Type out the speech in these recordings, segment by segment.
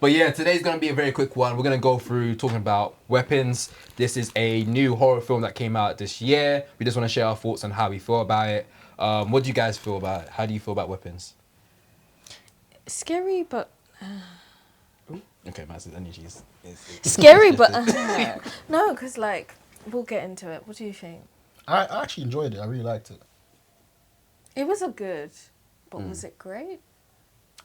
But yeah, today's going to be a very quick one. We're going to go through talking about Weapons. This is a new horror film that came out this year. We just want to share our thoughts on how we feel about it. What do you guys feel about it? How do you feel about Weapons? Scary, but Okay, Matt's energy is scary, but no, because like we'll get into it. What do you think? I actually enjoyed it. I really liked it. It was a good, but was it great?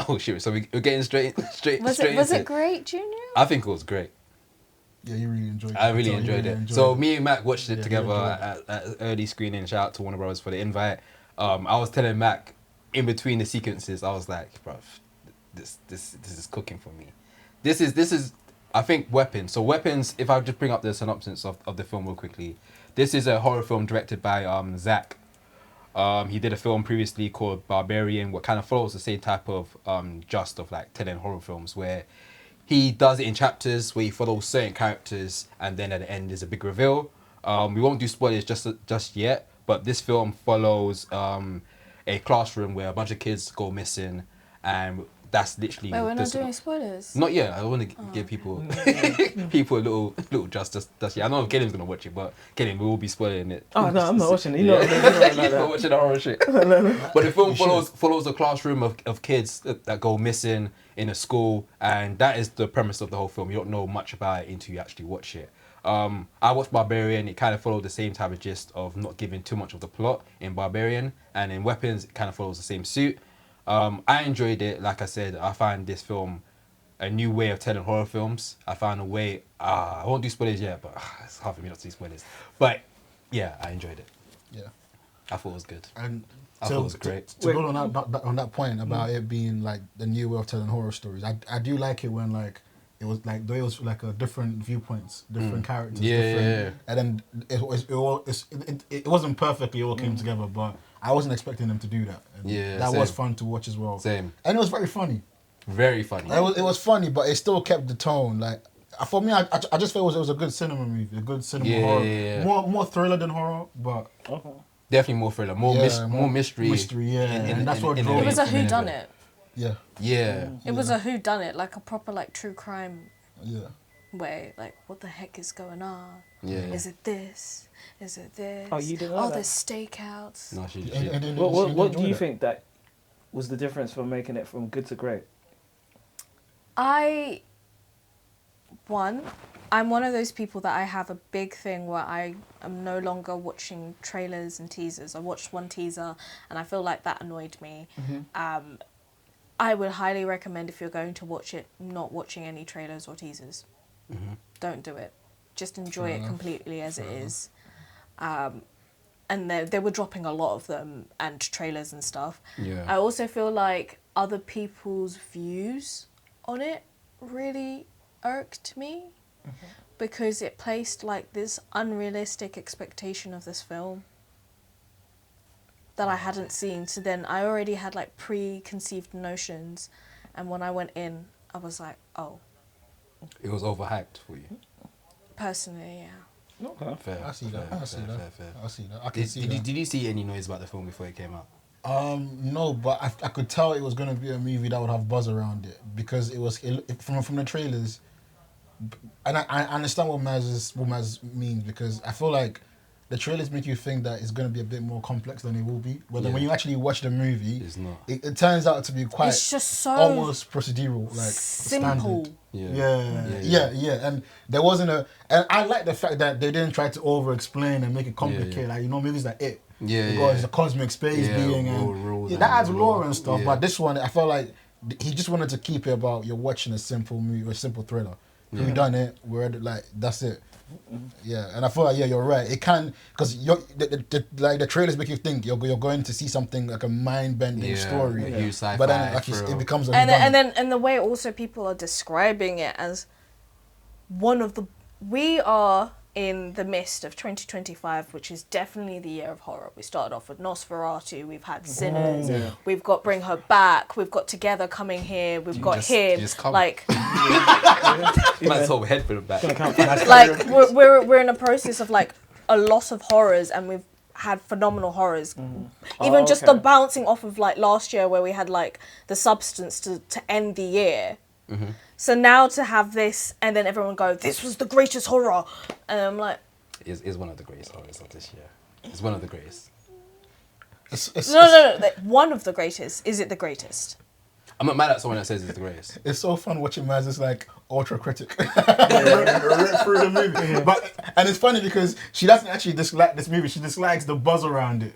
Oh shit! So we're getting straight Was into it great, Junior? I think it was great. Yeah, you really enjoyed it. I really You enjoyed really it. enjoyed So it. me and Mac watched it Yeah, together you enjoyed at early screening. Shout out to Warner Bros for the invite. I was telling Mac in between the sequences, I was like, bruv, this is cooking for me. This is I think Weapons. So Weapons, if I just bring up the synopsis of the film real quickly, this is a horror film directed by Zach. He did a film previously called Barbarian, what kind of follows the same type of just of like telling horror films, where he does it in chapters where he follows certain characters and then at the end is a big reveal. We won't do spoilers just yet, but this film follows a classroom where a bunch of kids go missing, and that's literally. Wait, we're not doing spoilers. Not yet. I want to give people people a little justice. Yeah, I know Kelim's gonna watch it, but Kelim, we will be spoiling it. Oh no, I'm not watching it. You're Like not watching the horror shit. But the film follows a classroom of kids that go missing in a school, and that is the premise of the whole film. You don't know much about it until you actually watch it. I watched Barbarian. It kind of followed the same type of gist of not giving too much of the plot in Barbarian, and in Weapons it kind of follows the same suit. I enjoyed it. Like I said, I find this film a new way of telling horror films. I found a way. I won't do spoilers yet, but it's hard for me not to do spoilers. But yeah, I enjoyed it. Yeah. I thought it was good. And I thought it was great. To go on that point about it being like the new way of telling horror stories, I do like it when like it was like there was like a different viewpoints, different characters, different, and then it wasn't perfectly all came together, but I wasn't expecting them to do that. And that was fun to watch as well. Same. And it was very funny. Very funny. It was funny, but it still kept the tone. Like for me, I just felt it was a good cinema movie, a good cinema horror. Yeah. More thriller than horror, but Definitely more thriller, more mystery. Mystery, yeah, and that's what It drove was a whodunit. Yeah. Yeah. It was a whodunit, like a proper like true crime Yeah. way. Like, what the heck is going on? Yeah. Is it this? Is it this? Oh, you didn't know that? there's stakeouts. No, she. And then What do you think that was the difference from making it from good to great? I'm one of those people that I have a big thing where I am no longer watching trailers and teasers. I watched one teaser and I feel like that annoyed me. I would highly recommend, if you're going to watch it, not watching any trailers or teasers. Don't do it. Just enjoy it completely as it is. And they were dropping a lot of them and trailers and stuff. Yeah. I also feel like other people's views on it really irked me because it placed like this unrealistic expectation of this film that I hadn't seen. So then I already had like preconceived notions, and when I went in, I was like, oh. It was overhyped for you. Personally, yeah. Okay. Fair. I see that. Fair, I see fair, that. fair, fair. I see that. I can see that. Did you see any noise about the film before it came out? No, but I could tell it was gonna be a movie that would have buzz around it because from the trailers, and I understand what Maz means, because I feel like the trailers make you think that it's gonna be a bit more complex than it will be. But then when you actually watch the movie, It's not. It turns out to be quite It's just so almost procedural, like simple. standard. Yeah. Yeah. And there wasn't and I like the fact that they didn't try to over-explain and make it complicated. Yeah. Like, you know, movies like It. Yeah, Because yeah. the cosmic space being rules that adds and lore and stuff. yeah. But this one, I felt like he just wanted to keep it about you're watching a simple movie, a simple thriller. Yeah. We've done it. We're like, that's it. Yeah, and I feel like you're right. It can, because the trailers make you think you're going to see something like a mind-bending story, a huge sci-fi but then like thrill. it becomes a And the way also people are describing it as we are in the midst of 2025, which is definitely the year of horror. We started off with Nosferatu, we've had Sinners, we've got Bring Her Back, we've got Together coming here, we've got Him, like Man's whole head for the back. like we're in a process of like a lot of horrors, and we've had phenomenal horrors. Even just the bouncing off of like last year where we had like The Substance to end the year. So now to have this, and then everyone go, this was the greatest horror, and I'm like, Is one of the greatest horrors of this year. It's one of the greatest. no, one of the greatest. Is it the greatest? I'm not mad at someone that says it's the greatest. It's so fun watching Maz is like ultra critic rip through the movie. And it's funny because she doesn't actually dislike this movie. She dislikes the buzz around it.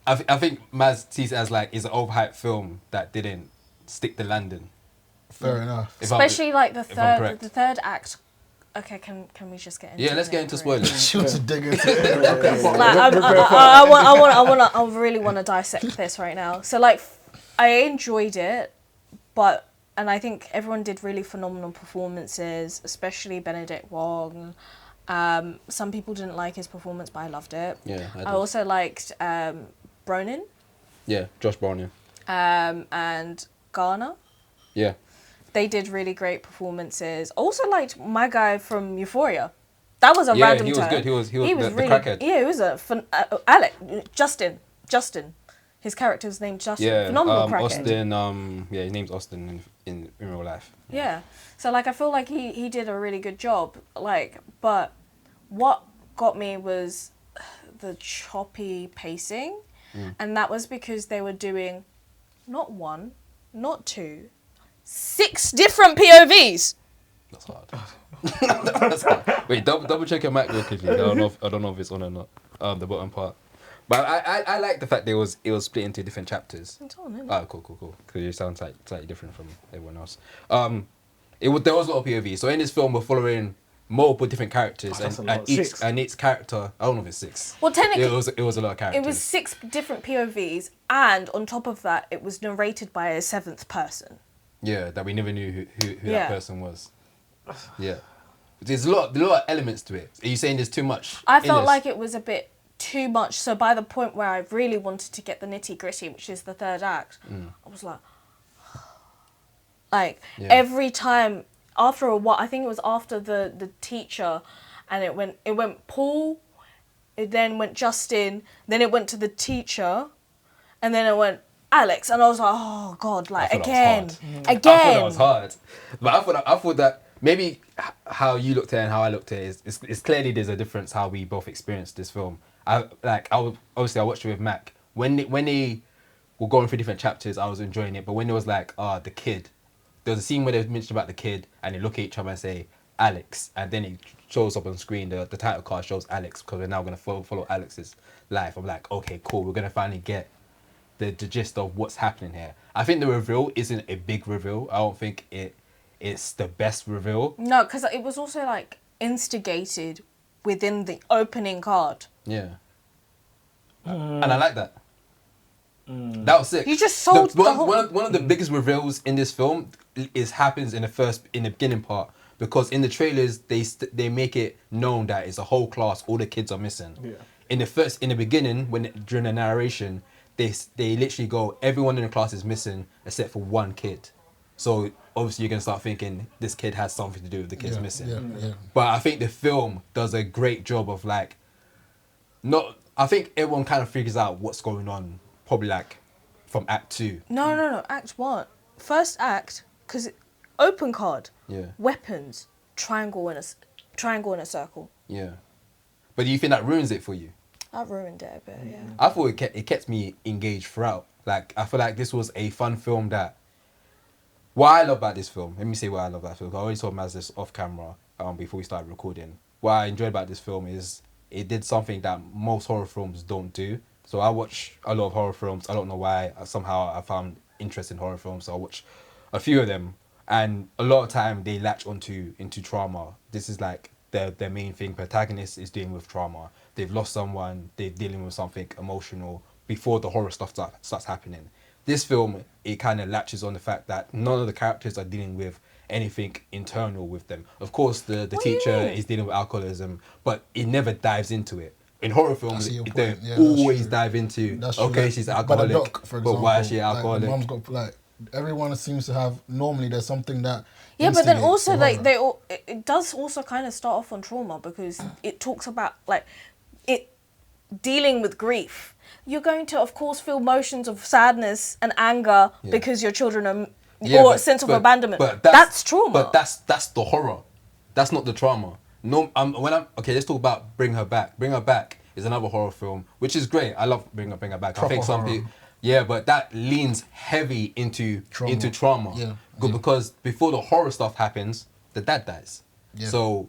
I think Maz sees it as like it's an overhyped film that didn't stick the landing. Fair enough. Especially like the if I'm correct. third act. Okay, can we just get into it? Yeah, let's get into spoilers. She wants to dig into it. Like, I really want to dissect this right now. So like, I enjoyed it, and I think everyone did really phenomenal performances, especially Benedict Wong. Some people didn't like his performance, but I loved it. Yeah, I did. I also liked Brolin. Yeah, Josh Brolin. And Garner. Yeah. They did really great performances. Also liked my guy from Euphoria. That was a random he was turn. good. He was the really, crackhead. Yeah, he was a Alec Justin. His character's named Justin. Yeah, Phenomenal crackhead. Austin. His name's Austin in real life. Yeah. So like, I feel like he did a really good job. Like, but what got me was the choppy pacing, and that was because they were doing not one, not two, 6 different POVs. That's hard. That's hard. Wait, double check your mic real quickly. I don't know if it's on or not. The bottom part. But I like the fact that it was split into different chapters. It's on, isn't it? Oh, cool. Because it sounds slightly different from everyone else. There was a lot of POV. So in this film, we're following multiple different characters, That's a and lot. each 6. and each character. I don't know if it's 6. Well, technically, It was a lot of characters. it was 6 different POVs, and on top of that, it was narrated by a 7th person. Yeah, that we never knew who Yeah. that person was. Yeah. There's a lot of elements to it. Are you saying there's too much? I in felt this? like it was a bit too much. So by the point where I really wanted to get the nitty gritty, which is the 3rd act, I was like, Yeah. every time after a while, I think it was after the teacher, and it went Paul, it then went Justin, then it went to the teacher, and then it went Alex, and I was like, oh god, like I thought again. I thought that was hard. But I thought that maybe how you looked at it and how I looked at it is it's clearly there's a difference how we both experienced this film. I watched it with Mac. When they were going through different chapters, I was enjoying it. But when it was like, the kid, there was a scene where they mentioned about the kid, and they look at each other and say Alex, and then it shows up on screen. The title card shows Alex because we're now gonna follow Alex's life. I'm like, okay, cool. We're gonna finally get the gist of what's happening here. I think the reveal isn't a big reveal. I don't think it's the best reveal. No, because it was also like instigated within the opening card. Yeah. And I like that. That was sick. You just sold the whole... One of the biggest reveals in this film happens in the beginning part, because in the trailers they make it known that it's a whole class, all the kids are missing. Yeah. In the beginning, during the narration, they literally go, everyone in the class is missing except for one kid. So obviously you're gonna start thinking this kid has something to do with the kids missing. Yeah. But I think the film does a great job of like, I think everyone kind of figures out what's going on probably like from Act 2. No, Act 1. First act, because open card, Yeah. weapons, triangle in a circle. Yeah. But do you think that ruins it for you? That ruined it a bit, yeah. I thought it kept me engaged throughout. Like, I feel like this was a fun film that... What I love about this film, let me say what I love about this film. I already told Maz this off camera before we started recording. What I enjoyed about this film is it did something that most horror films don't do. So I watch a lot of horror films. I don't know why. Somehow I found interest in horror films. So I watch a few of them. And a lot of time they latch into trauma. This is like their main thing. Protagonist is dealing with trauma. They've lost someone. They're dealing with something emotional before the horror stuff starts happening. This film, it kind of latches on the fact that none of the characters are dealing with anything internal with them. Of course, the teacher is dealing with alcoholism, but it never dives into it. In horror films, they always dive into, okay, she's an alcoholic, but, Doc, for example, but why is she alcoholic? Like, mom's got, like, everyone seems to have, normally there's something that... Yeah, but then also, instigates the like, horror. it does also kind of start off on trauma, because it talks about, like, it dealing with grief. You're going to, of course, feel emotions of sadness and anger because your children are or sense of abandonment. But that's trauma. But that's the horror. That's not the trauma. No, okay. Let's talk about Bring Her Back. Bring Her Back is another horror film, which is great. I love Bring Her Back. Proper I think some horror. people, yeah, but that leans heavy into trauma. Yeah. Because before the horror stuff happens, the dad dies. Yeah. So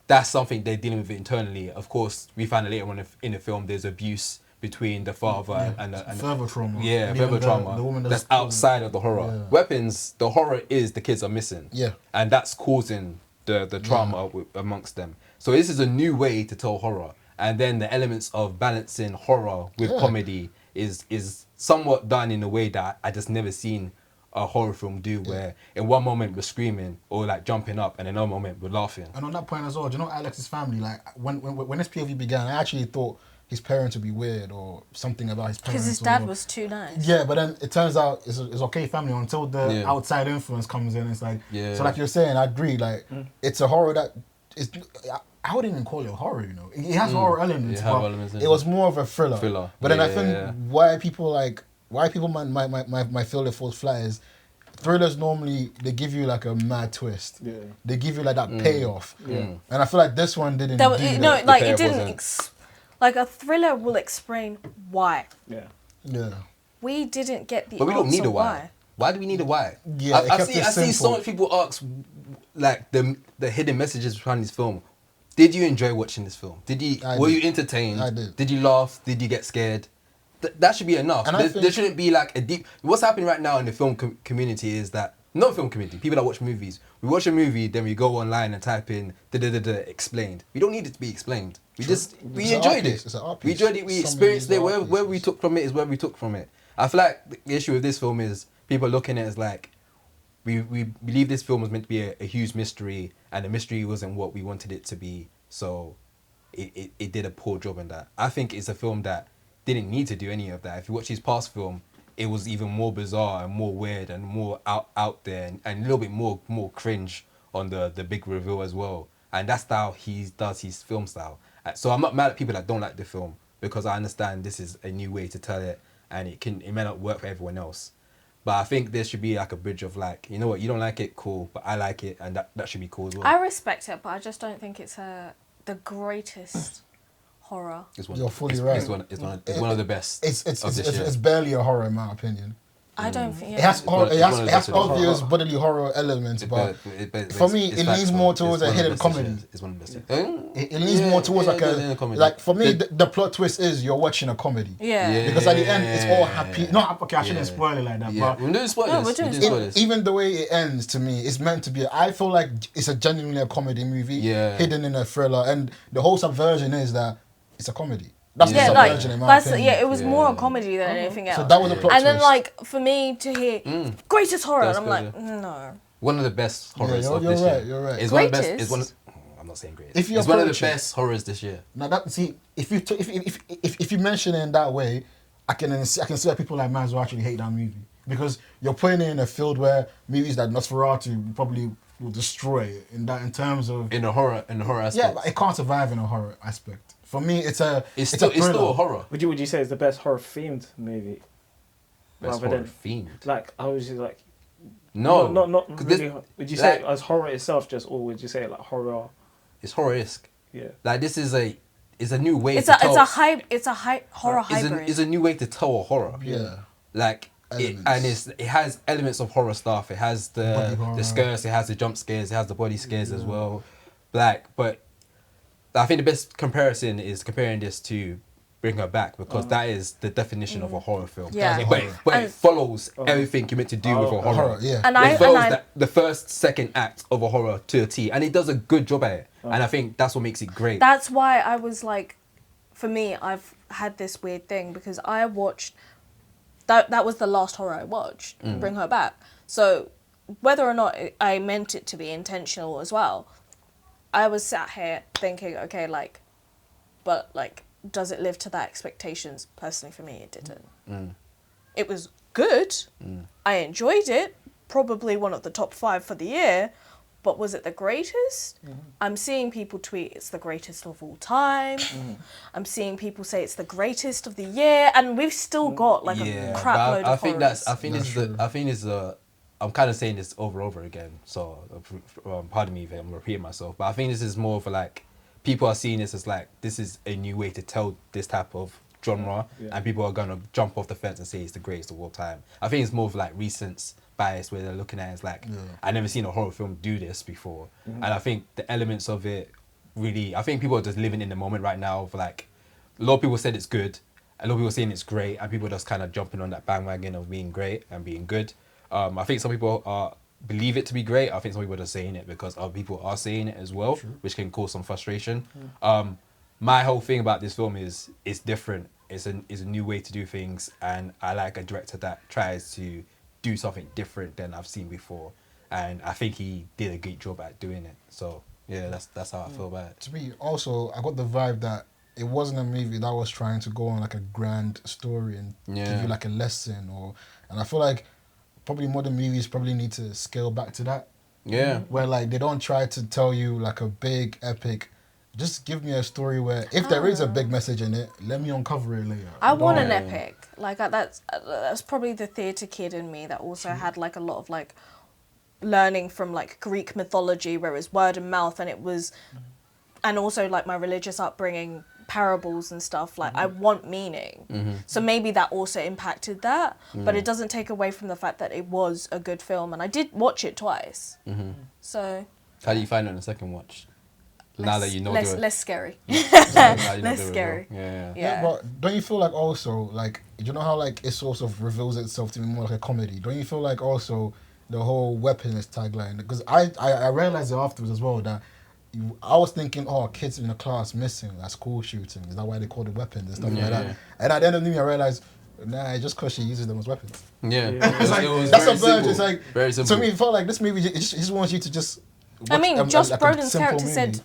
that's something they're dealing with internally. Of course, we find later on in the film there's abuse between the father and further trauma. Yeah, And further even trauma. the woman that's outside of the horror. Yeah. Weapons, the horror is the kids are missing. Yeah. And that's causing the trauma amongst them. So this is a new way to tell horror. And then the elements of balancing horror with comedy is somewhat done in a way that I just never seen a horror film do, where in one moment we're screaming or like jumping up and in another moment we're laughing. And on that point as well, do you know Alex's family, like when this POV began, I actually thought his parents would be weird or something about his parents. Because his dad was too nice. Yeah, but then it turns out it's okay family until the outside influence comes in. It's like, so like you're saying, I agree, like it's a horror that is, I wouldn't even call it horror, you know. It has horror elements, but it was more of a thriller. But then I think why people might feel it falls flat is thrillers normally, they give you like a mad twist. Yeah. They give you like that payoff. Yeah. And I feel like this one didn't do that. No, like it didn't. Like a thriller will explain why. Yeah. Yeah. We didn't get the But we don't answer need a why. Why do we need a why? Yeah, I see so many people ask like the hidden messages behind this film. Did you enjoy watching this film? Were you entertained? I did. Did you laugh? Did you get scared? That should be enough. And there shouldn't be like a deep. What's happening right now in the film community is that not film community. People that watch movies. We watch a movie, then we go online and type in explained. We don't need it to be explained. We enjoyed it. It's an art We piece. enjoyed it. We experienced it. Where we took from it is where we took from it. I feel like the issue with this film is people looking at it as like we believe this film was meant to be a huge mystery, and the mystery wasn't what we wanted it to be. So it did a poor job in that. I think it's a film that didn't need to do any of that. If you watch his past film, it was even more bizarre and more weird and more out there and a little bit more cringe on the big reveal as well. And that's how he does his film style. So I'm not mad at people that don't like the film, because I understand this is a new way to tell it, and it may not work for everyone else. But I think there should be like a bridge of like, you know what, you don't like it, cool, but I like it, and that should be cool as well. I respect it, but I just don't think it's the greatest horror. You're fully right. It's one of the best. It's barely a horror in my opinion. I don't think it has obvious bodily horror elements, but for me it leans more towards a hidden comedy. It's one of the best. It leans more towards like for me the plot twist is you're watching a comedy. Yeah. Because at the end it's all happy. Not okay. I shouldn't spoil it like that. But we're doing spoilers. Even the way it ends to me, it's meant to be. I feel like it's a genuinely a comedy movie, hidden in a thriller, and the whole subversion is that it's a comedy. That's the subversion in my opinion. It was more a comedy than anything else. So that was a plot and twist. then like for me to hear greatest horror, and I'm like, no. One of the best horrors of this year. You're right. It's one of the best. I'm not saying great. It's one of the best horrors this year. Now if you mention it in that way, I can see why people like Maz will actually hate that movie, because you're putting it in a field where movies like Nosferatu probably will destroy it in terms of in the horror aspect. Yeah, but it can't survive in a horror aspect. For me, it's still a horror. Would you say it's the best horror themed movie? Best horror themed. Like I was like. No, not really. Would you say it as horror itself, or would you say like horror? It's horror-esque. Yeah. Like this is a new way. It's a horror hybrid. It's a new way to tell a horror. Yeah. Like it has elements of horror stuff. It has the scares. It has the jump scares. It has the body scares as well. But I think the best comparison is comparing this to Bring Her Back, because that is the definition of a horror film. Yeah. But it follows everything you're meant to do with a horror. Yeah. And it follows the first, second act of a horror to a T, and it does a good job at it. And I think that's what makes it great. That's why I was like, for me, I've had this weird thing, because I watched that was the last horror I watched, Bring Her Back. So whether or not I meant it to be intentional as well, I was sat here thinking, okay, does it live to that expectations? Personally, for me, it didn't. It was good. I enjoyed it. Probably one of the top 5 for the year. But was it the greatest? I'm seeing people tweet it's the greatest of all time. I'm seeing people say it's the greatest of the year, and we've still got a crap load of horrors. I think it's I'm kind of saying this over and over again, so pardon me if I'm repeating myself, but I think this is more of a, like, people are seeing this as like, this is a new way to tell this type of genre, and people are gonna jump off the fence and say it's the greatest of all time. I think it's more of like recent bias where they're looking at it as like, I never seen a horror film do this before, and I think the elements of it really, I think people are just living in the moment right now of like, a lot of people said it's good, a lot of people saying it's great, and people just kind of jumping on that bandwagon of being great and being good. I think some people believe it to be great. I think some people are just saying it because other people are saying it as well, which can cause some frustration. My whole thing about this film is it's different. It's a new way to do things, and I like a director that tries to do something different than I've seen before, and I think he did a great job at doing it. So yeah, that's how I feel about it. To me, also, I got the vibe that it wasn't a movie that was trying to go on like a grand story and give you like a lesson, and I feel like probably modern movies probably need to scale back to that. Yeah. Where like they don't try to tell you like a big epic. Just give me a story where if there is a big message in it, let me uncover it later. I want an epic. Like that's probably the theatre kid in me that also had like a lot of like learning from like Greek mythology where it's word of mouth, and it was, and also like my religious upbringing, parables and stuff, like I want meaning. So maybe that also impacted that, but it doesn't take away from the fact that it was a good film, and I did watch it twice. So how do you find it on the second watch? Now that you know less scary. less scary. Yeah, but don't you feel like also like, you know how like it sort of reveals itself to be more like a comedy? Don't you feel like also the whole weaponist tagline? Because I realized it afterwards as well that I was thinking, oh, kids in the class missing, that's school shooting. Is that why they call it weapons and stuff like that? And at the end of the movie, I realized, nah, it's just because she uses them as weapons. It's like, that's a verge. It's like, very simple. To me, it felt like this movie just wants you to just watch, I mean, Josh like Brolin's character said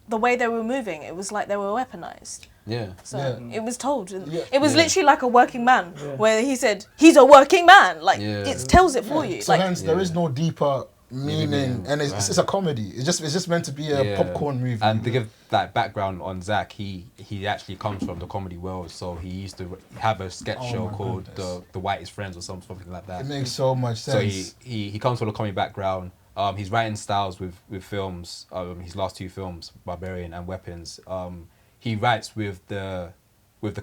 the way they were moving, it was like they were weaponized. Yeah. So it was told. It was literally like a working man, where he said, he's a working man. Like, it tells it for you. So like, hence, there is no deeper meaning, and it's a comedy. It's just meant to be a popcorn movie. And to give that background on Zach, he actually comes from the comedy world, so he used to have a sketch show called the Whitest Friends or something like that. It makes so much sense. So he comes from a comedy background. His writing styles with films, his last two films, Barbarian and Weapons, he writes with the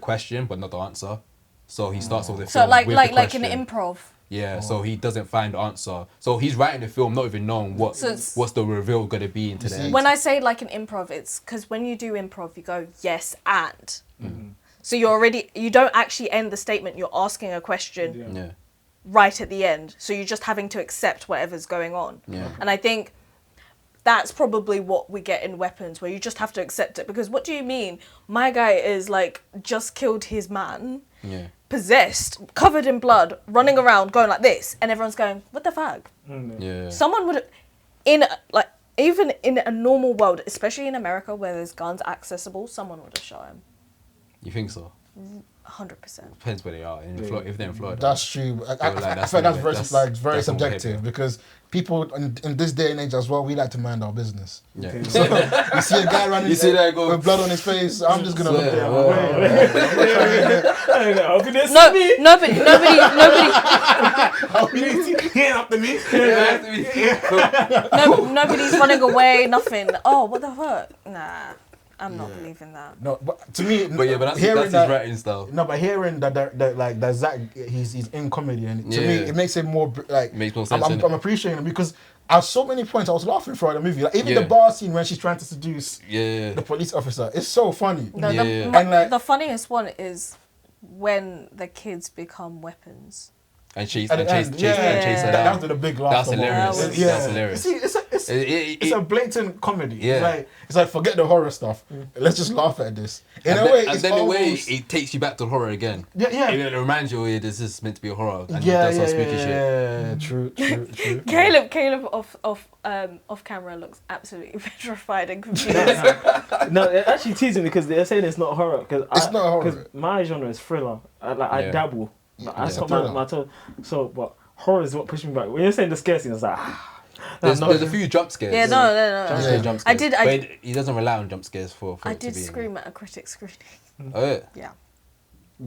question but not the answer. So he starts with the film like with like the like question. an improv. Yeah, so he doesn't find the answer. So he's writing the film not even knowing what's the reveal going to be into the end. When I say like an improv, it's because when you do improv, you go yes and. So you don't actually end the statement. You're asking a question right at the end. So you're just having to accept whatever's going on. And I think that's probably what we get in Weapons, where you just have to accept it. Because what do you mean? My guy is like just killed his man. Possessed, covered in blood, running around, going like this, and everyone's going, "What the fuck?" Someone would, even in a normal world, especially in America where there's guns accessible, someone would have shot him. You think so? 100%. Depends where they are. If they're in Florida, that's true. I feel that's very subjective, because people in this day and age as well, we like to mind our business. So you see a guy running with blood on his face, I'm just gonna look at him. Nobody. Nobody's running away. Nothing. Oh, what the fuck? Nah. I'm not believing that. No, but to me, but that's his writing style. No, but hearing that Zach, he's in comedy, and to me, it makes it more like makes more sense. I'm appreciating him, because at so many points I was laughing throughout the movie. Like even the bar scene when she's trying to seduce the police officer, it's so funny. No, the funniest one is when the kids become weapons. And chase her down. That was the big laugh. That's hilarious. That's hilarious. You see, it's a blatant comedy. It's like forget the horror stuff. Let's just laugh at this. In a way, it takes you back to horror again. It reminds you, this is meant to be a horror. And that's some spooky shit. Yeah, true. Caleb off camera looks absolutely petrified and confused. No, they're actually teasing me because they're saying it's not horror. It's not horror. Because my genre is thriller. I dabble. That's not my toe. So, but horror is what pushed me back. When you're saying the scare scene, I was like, there's a few jump scares. Yeah, no. Jump scares. But he doesn't rely on jump scares for I it to be. did scream at a critic screening. Oh yeah. Yeah.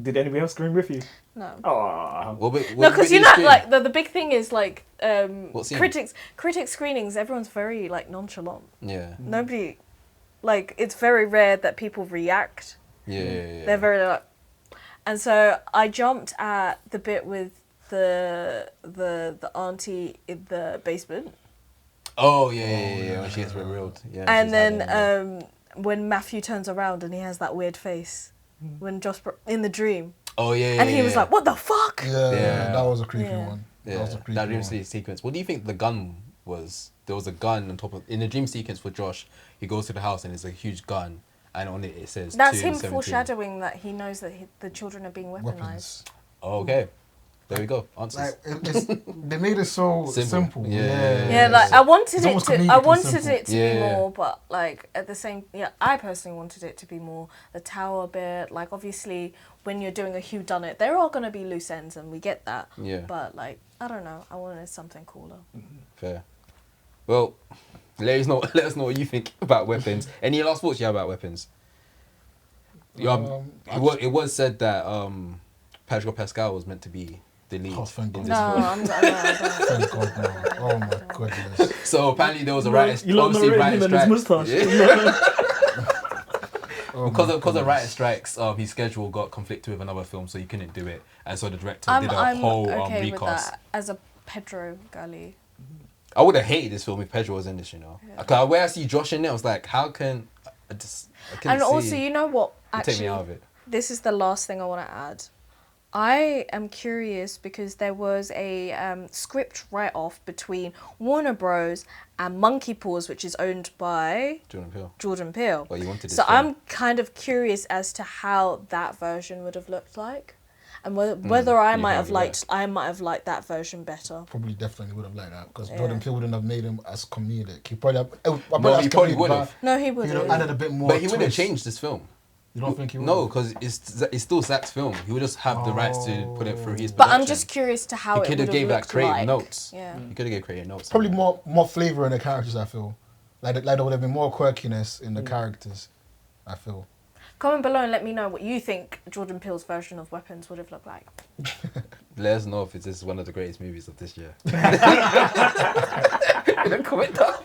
Did anybody else scream with you? No. Oh. No, because you know, like the big thing is like What scene? critics screenings. Everyone's very like nonchalant. Yeah. Nobody, like, it's very rare that people react. Yeah. They're very like, and so I jumped at the bit with the auntie in the basement. Oh yeah. When she gets revealed. Yeah. And then when Matthew turns around and he has that weird face, when Josh in the dream. Oh yeah. And he was like, "What the fuck?" Yeah, that was a creepy Yeah. one. Yeah, That was a creepy that dream one. sequence. What do you think the gun was? There was a gun on top of in the dream sequence for Josh. He goes to the house and there's a huge gun, and on it says. That's 2 him 17. foreshadowing that he knows that the children are being weaponized. Weapons. Oh, okay, there we go. Answers. Like they made it so simple. Yeah, like I wanted It's it almost to. I comedically wanted simple. it to be Yeah. more, but like at the same. Yeah, I personally wanted it to be more the tower bit. Like obviously, when you're doing a Who Done It, there are gonna be loose ends, and we get that. Yeah. But like, I don't know. I wanted something cooler. Fair. Well, let us know what you think about weapons. Any last thoughts you have about weapons? It was said that Pedro Pascal was meant to be the lead Oh, thank in God. this No, film. I'm not. Thank God, no. Oh my goodness. So apparently there was a writer's You lot not obviously rating him writer's and his strike. moustache. Oh Because my of goodness. writer strikes, his schedule got conflicted with another film, so he couldn't do it, and so the director I'm did a whole okay with recast. that as a Pedro Gali. I would have hated this film if Pedro was in this, you know. Yeah. 'Cause where I see Josh in it, I was like, how can I couldn't And also, see you know what? it take me out Actually, of it. this is the last thing I want to add. I am curious because there was a script write-off between Warner Bros. And Monkey Paws, which is owned by Jordan Peele. Jordan Peele. Well, you wanted this So film. I'm kind of curious as to how that version would have looked like, and whether I you might have have liked that version better. Probably definitely would have liked that because Yeah. Jordan Peele wouldn't have made him as comedic. He probably No, he probably would have. No, he He would would have have. added a bit more. But he would have twist. changed this film. You don't think he would? No, because it's still Zach's film. He would just have the rights to put it through his But production. I'm just curious to how He it could would have have gave like looked creative like. notes. Yeah. He could have gave creative notes. Probably more flavor in the characters. I feel like there would have been more quirkiness in the characters. I feel. Comment below and let me know what you think Jordan Peele's version of Weapons would have looked like. Let us know if this is one of the greatest movies of this year. In the comment down.